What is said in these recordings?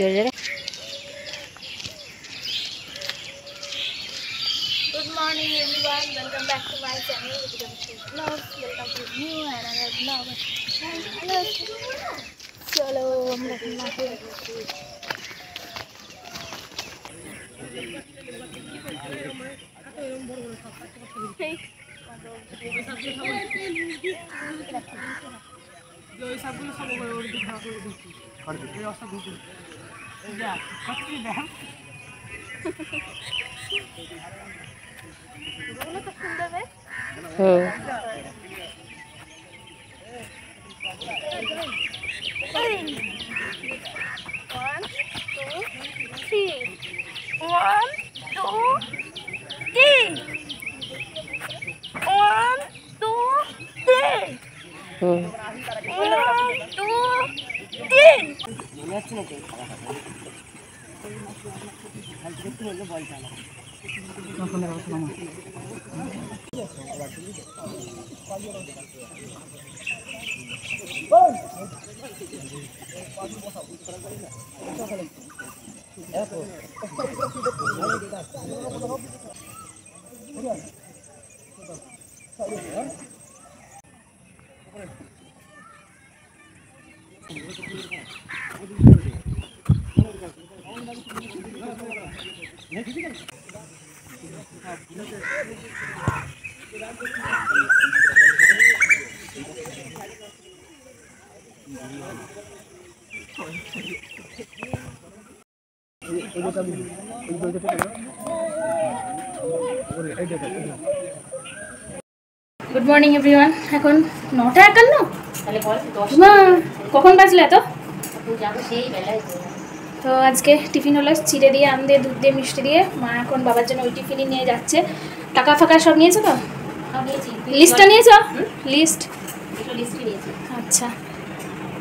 জোরে জোরে। Good morning everyone, welcome back to my channel. Welcome to new and another vlog. চলো আমরা মাঠে যাচ্ছি। Good morning everyone. এখন 9:51। তাহলে বল 10 মা কখন বাজলে তো? যাবো সেই বেলায়। তো আজকে টিফিন হলো চিড়ে দিয়ে, আম দিয়ে, দুধ দিয়ে, মিষ্টি দিয়ে। মা এখন বাবার জন্য ওই টিফিনই নিয়ে যাচ্ছে। টাকা ফাঁকা সব নিয়েছো তো? লিস্টটা নিয়েছো? লিস্ট নিয়েছি। আচ্ছা,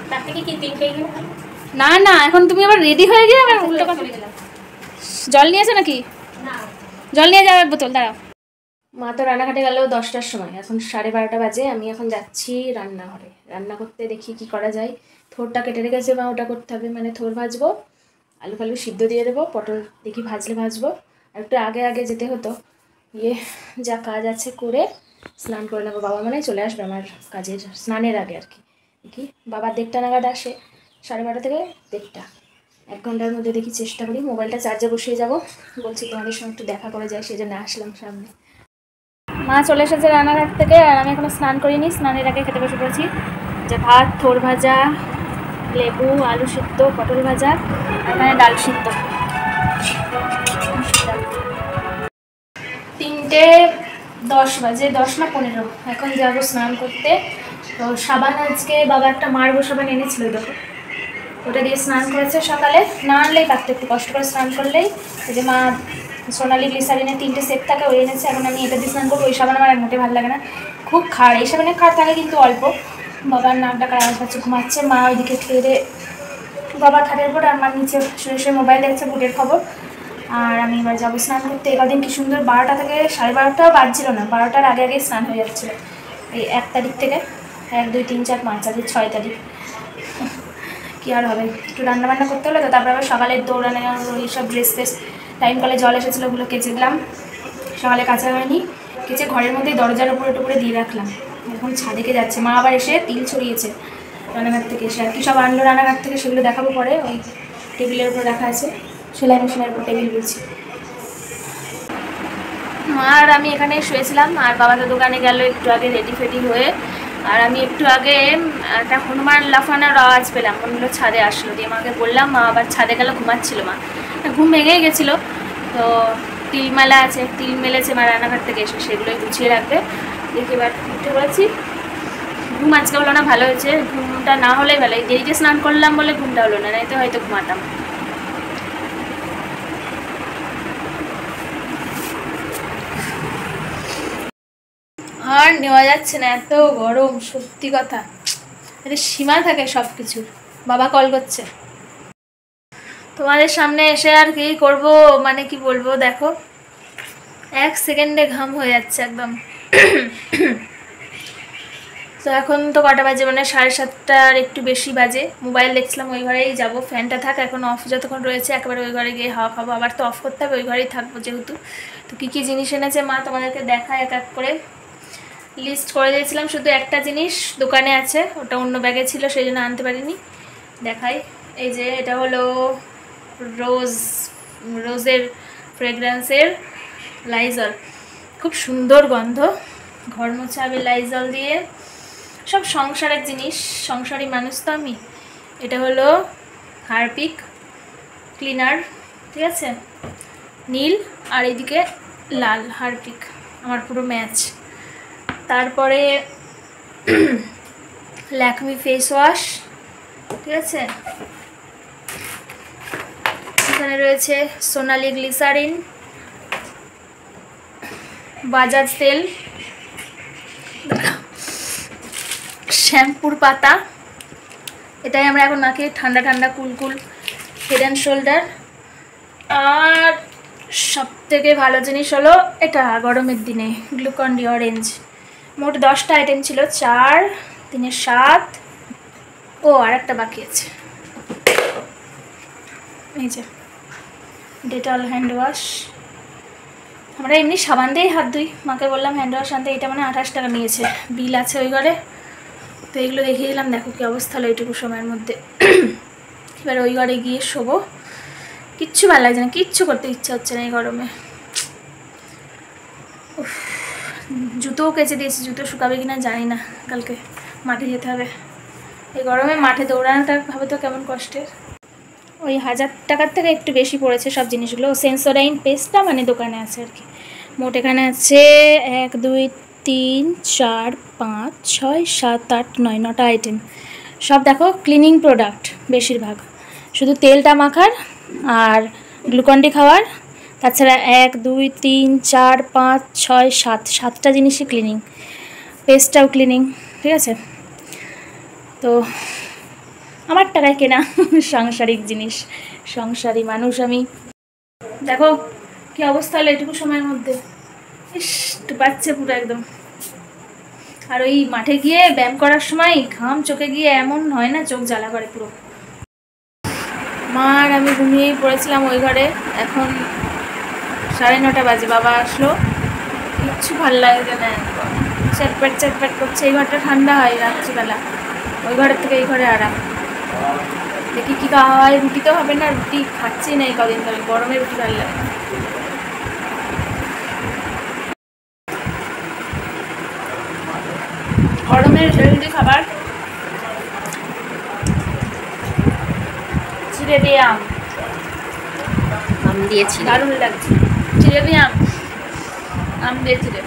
তার থেকে কি 3 না না, এখন তুমি আবার রেডি হয়ে গিয়ে আবার উল্টো কথা। জল নিয়েছো নাকি? না, জল নিয়ে যাও এক বোতল, দাঁড়াও। মা তো রান্নাঘাটে গেল 10টার সময়, এখন 12:30 বাজে। আমি এখন যাচ্ছি রান্নাঘরে, রান্না করতে। দেখি কি করা যায়। থোরটা কেটে রেখেছে মা, ওটা করতে হবে। মানে থোর ভাজবো, আলু ফালু সিদ্ধ দিয়ে দেবো, পটল দেখি ভাজলে ভাজবো। আর একটু আগে আগে যেতে হতো, যা কাজ আছে করে স্নান করে নেবো। বাবা মনে হয় চলে আসবে আমার কাজের স্নানের আগে আর কি। দেখি বাবা 1:30 নাগাদ আসে, 12:30 থেকে 1:30, 1 ঘন্টার মধ্যে দেখি চেষ্টা করি। মোবাইলটা চার্জে বসিয়ে যাব। বলছি তোমাদের সঙ্গে একটু দেখা করে যায়, সেই জন্য আসলাম সামনে। মা চলে এসেছে রান্নাঘাট থেকে, আর আমি এখনো স্নান করিনি। স্নানের আগে খেতে বসে পড়েছি। যে ভাত, থোর ভাজা, লেবু, আলু সিদ্ধ, পটল ভাজা, এখানে ডাল সিদ্ধ। 3:10 বাজে, 10 না 15। এখন যাবো স্নান করতে। তো সাবান আজকে বাবা একটা মারবো সাবান এনেছিল, দেখো ওটা দিয়ে স্নান করেছে সকালে। না আনলেই পারতো, একটু কষ্ট করে স্নান করলেই। এই যে মা সোনালি গ্লিসারিনের 3টে সেট থাকে, ওই এনেছে। এখন আমি এটা দিয়ে স্নান করবো। ওই সাবান আমার মোটে ভালো লাগে না, খুব খাড়। এই সাবানের খাড় থাকে কিন্তু অল্প। বাবার নাক ডাকার আওয়াজ পাচ্ছে, ঘুমাচ্ছে। মা ওইদিকে খেয়ে বাবার খাটের উপর, আমার নিচে শুয়ে শুয়ে মোবাইল দেখছে, বুটের খবর। আর আমি এবার যাবো স্নান করতে। এবার কি সুন্দর 12টা থেকে 12:30 বাজছিল না, 12টার আগে আগে স্নান হয়ে যাচ্ছিলো। এই 1 তারিখ থেকে 1, 2, 3, 4, 5, আজকে 6 তারিখ। কী আর হবে, একটু রান্নাবান্না করতে হলো তো। তারপর আবার সকালে দৌড়ানো, ওই সব ড্রেস ফ্রেস টাইম কলে জল এসেছিলো, ওগুলো কেচে দিলাম। সকালে কাচা হয়নি, কেচে ঘরের মধ্যেই দরজার উপরে দিয়ে রাখলাম। এখন ছাদেকে যাচ্ছে। মা আবার এসে তিল ছড়িয়েছে রান্নাঘাট থেকে এসে। আর কী সব আনলো রান্নাঘাট থেকে সেগুলো দেখাবো পরে। ওই টেবিলের উপর রাখা আছে, সেলাই মেশিনের উপর টেবিল বলছি। মা আর আমি এখানে শুয়েছিলাম, আর বাবা তো দোকানে গেল একটু আগে রেডি ফেডি হয়ে। আর আমি একটু আগে একটা হনুমান লাফানোর আওয়াজ পেলাম, মনে হলো ছাদে আসলো। দিয়ে মাকে বললাম, মা আবার ছাদে গেল, ঘুমাচ্ছিল। মা ঘুম ভেঙেই গেছিলো। তো তিল মেলা আছে, তিল মেলেছে মা রান্নাঘাট থেকে এসে, সেগুলোই গুছিয়ে রাখবে। দেখি এবার উঠে পড়েছি। ঘুম আজকে হলো না, ভালো হয়েছে। ঘুমটা না হলেই ভালো, এই দেরিতে স্নান করলাম বলে ঘুমটা হলো না, নয়তো হয়তো ঘুমাতাম। আর নেওয়া যাচ্ছে না, এত গরম, সত্যি কথা। এটা সীমা থাকে সব কিছুর। বাবা কল করছে। তোমাদের সামনে এসে আর কি করব, মানে কি বলবো, দেখো 1 সেকেন্ডে ঘাম হয়ে যাচ্ছে একদম। তো এখন তো কটা বাজে, মানে 7:30টার একটু বেশি বাজে। মোবাইল দেখছিলাম, ওই ঘরেই যাব। ফ্যানটা থাক এখন অফ যতক্ষণ রয়েছে, একেবারে ওই ঘরে গিয়ে হাওয়া খাবো। আবার তো অফ করতে হবে, ওই ঘরেই থাকবো যেহেতু। তো কী কী জিনিস এনেছে মা তোমাদেরকে দেখায় এক এক করে। লিস্ট করে দিয়েছিলাম, শুধু একটা জিনিস দোকানে আছে, ওটা অন্য ব্যাগে ছিল সেই জন্য আনতে পারিনি। দেখাই, এই যে এটা হলো রোজের ফ্রেগরেন্সের লাইজল। খুব সুন্দর গন্ধ, ঘর মোছা হবে লাইজল দিয়ে। সব সংসারের জিনিস, সংসারী মানুষ তো আমি। এটা হলো হারপিক ক্লিনার, ঠিক আছে, নীল, আর এইদিকে লাল হারপিক, আমার পুরো ম্যাচ। তারপরে ল্যাকমি ফেস ওয়াশ, ঠিক আছে। এখানে রয়েছে সোনালি গ্লিসারিন, বাজাজ তেল, শ্যাম্পুর পাতা, এটাই আমরা এখন মাখি, ঠান্ডা ঠান্ডা কুলকুল হেড অ্যান্ড শোল্ডার। আর সব থেকে ভালো জিনিস হলো এটা গরমের দিনে গ্লুকন-ডি অরেঞ্জ। মোট 10টা আইটেম ছিল, 4, 3, 7, ও আর একটা বাকি আছে। এই যে ডেটল হ্যান্ড ওয়াশ, আমরা এমনি সাবান দিয়েই হাত ধুই। মাকে বললাম হ্যান্ড ওয়াশ আনতে, এটা মানে 28 টাকা নিয়েছে, বিল আছে ওই ঘরে। তো এগুলো দেখিয়ে দিলাম, দেখো কী অবস্থা হলো এইটুকু সময়ের মধ্যে। এবার ওই ঘরে গিয়ে শোবো, কিচ্ছু ভালো লাগছে না, কিচ্ছু করতে ইচ্ছা হচ্ছে না এই গরমে। জুতোও কেচে দিয়েছি, জুতো শুকাবে কিনা জানি না, কালকে মাঠে যেতে হবে। এই গরমে মাঠে দৌড়ানোটা ভাবে তো কেমন কষ্টের। ওই 1000 টাকার থেকে একটু বেশি পড়েছে সব জিনিসগুলো। সেন্সোডাইন পেস্টটা মানে দোকানে আছে আর কি। মোট এখানে আছে 1, 2, 3, 4, 5, 6, 7, 8, 9, 9টা আইটেম। সব দেখো ক্লিনিং প্রোডাক্ট বেশিরভাগ, শুধু তেলটা মাখার আর গ্লুকন-ডি খাওয়ার। তাছাড়া 1, 2, 3, 4, 5, 6, 7, 7টা জিনিসই ক্লিনিং, পেস্টটাও ক্লিনিং, ঠিক আছে। তো আমার টাকায় কেনা সাংসারিক জিনিস, সংসারী মানুষ আমি। দেখো কি অবস্থা হলো এটুকু সময়ের মধ্যে, ইস পাচ্ছে পুরো একদম। আর ওই মাঠে গিয়ে ব্যায়াম করার সময় ঘাম চোখে গিয়ে এমন হয় না, চোখ জ্বালা করে পুরো। মার আমি ঘুমিয়েই পড়েছিলাম ওই ঘরে। এখন 9:30 বাজে, বাবা আসলো, কিচ্ছু ভাল লাগে না, চ্যাটপ্যাট চ্যাটপ্যাট করছে। এই ঘরটা ঠান্ডা হয় রাত্রিবেলা, ওই ঘরের থেকে এই ঘরে আরাম। দেখি কী খাওয়া হয়, রুটি তো হবে না, রুটি খাচ্ছি না এই কদিন ধরে, গরমে রুটি ভালো লাগে। গরমের হেলদি খাবার, চিড়ে দিয়ে আম দিয়েছি, দারুণ লাগছে। চিড়ে দিয়ে আম দিয়ে চিড়ে,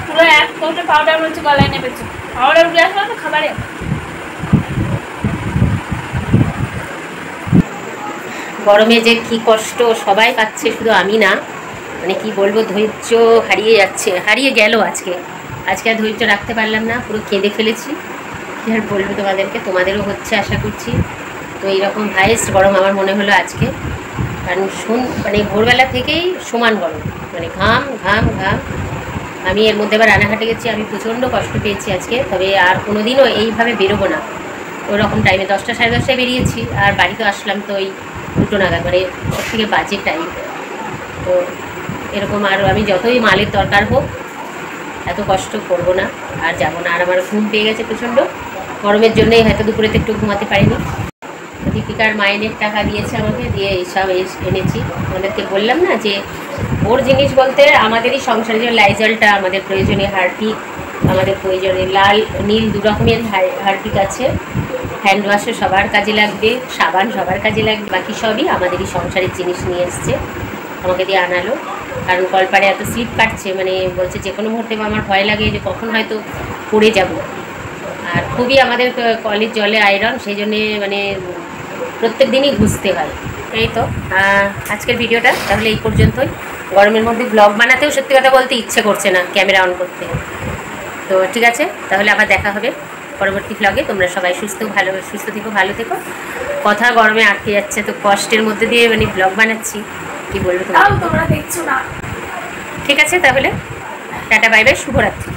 পুরো এক কৌটো পাউডার বলছে গলায় নেবেছে। পাউডার উঠে আসলো তো খাবারে। গরমে যে কি কষ্ট সবাই পাচ্ছে, শুধু আমি না, মানে কি বলবো, ধৈর্য হারিয়ে যাচ্ছে, হারিয়ে গেল আজকে আর ধৈর্য রাখতে পারলাম না, পুরো কেঁদে ফেলেছি। কী আর বলবো তোমাদেরকে, তোমাদেরও হচ্ছে আশা করছি। তো এইরকম হাইয়েস্ট গরম আমার মনে হলো আজকে, কারণ মানে ভোরবেলা থেকেই সমান গরম, মানে ঘাম ঘাম ঘাম। আমি এর মধ্যে আবার রানাঘাটে গেছি, আমি প্রচণ্ড কষ্ট পেয়েছি আজকে। তবে আর কোনো দিনও এইভাবে বেরোবো না, ওরকম টাইমে 10টা 10:30টায় বেরিয়েছি, আর বাড়িতে আসলাম তো ওই 2টো নাগাদ, মানে সব থেকে বাজে টাইম। তো এরকম আর আমি যতই মালের দরকার হোক এত কষ্ট করবো না, আর যাবো না। আর আমার ঘুম পেয়ে গেছে প্রচণ্ড, গরমের জন্যই হয়তো দুপুরে তো একটু ঘুমাতে পারিনি। দীপিকার মাইনের টাকা দিয়েছে আমাকে, দিয়ে এইসব এনেছি। আমাদেরকে বললাম না যে ওর জিনিস বলতে আমাদেরই সংসারে, যে লাইজলটা আমাদের প্রয়োজনীয়, হারপিক আমাদের প্রয়োজনীয়, লাল নীল 2 রকমের হারপিক আছে, হ্যান্ড ওয়াশও সবার কাজে লাগবে, সাবান সবার কাজে লাগবে, বাকি সবই আমাদেরই সংসারের জিনিস নিয়ে এসছে, আমাকে দিয়ে আনালো। কারণ কলপাড়ে এত স্লিপ কাটছে, মানে বলছে যে কোনো মুহূর্তে আমার ভয় লাগে যে কখন হয়তো পড়ে যাব। আর খুবই আমাদের কলের জলে আয়রন, সেই জন্যে মানে প্রত্যেক দিনই ঘুষতে হয়। এই তো আজকের ভিডিওটা তাহলে এই পর্যন্তই। গরমের মধ্যে ব্লগ বানাতেও সত্যি কথা বলতে ইচ্ছে করছে না, ক্যামেরা অন করতে। তো ঠিক আছে, তাহলে আবার দেখা হবে পরবর্তী ব্লগে। তোমরা সবাই সুস্থ থেকো, ভালো থেকো। কথা গরমে আটকে যাচ্ছে, তো কষ্টের মধ্যে দিয়ে মানে ব্লগ বানাচ্ছি, কি বলবো তোমরা দেখছো না। ঠিক আছে তাহলে, টাটা বাই বাই, শুভরাত্রি।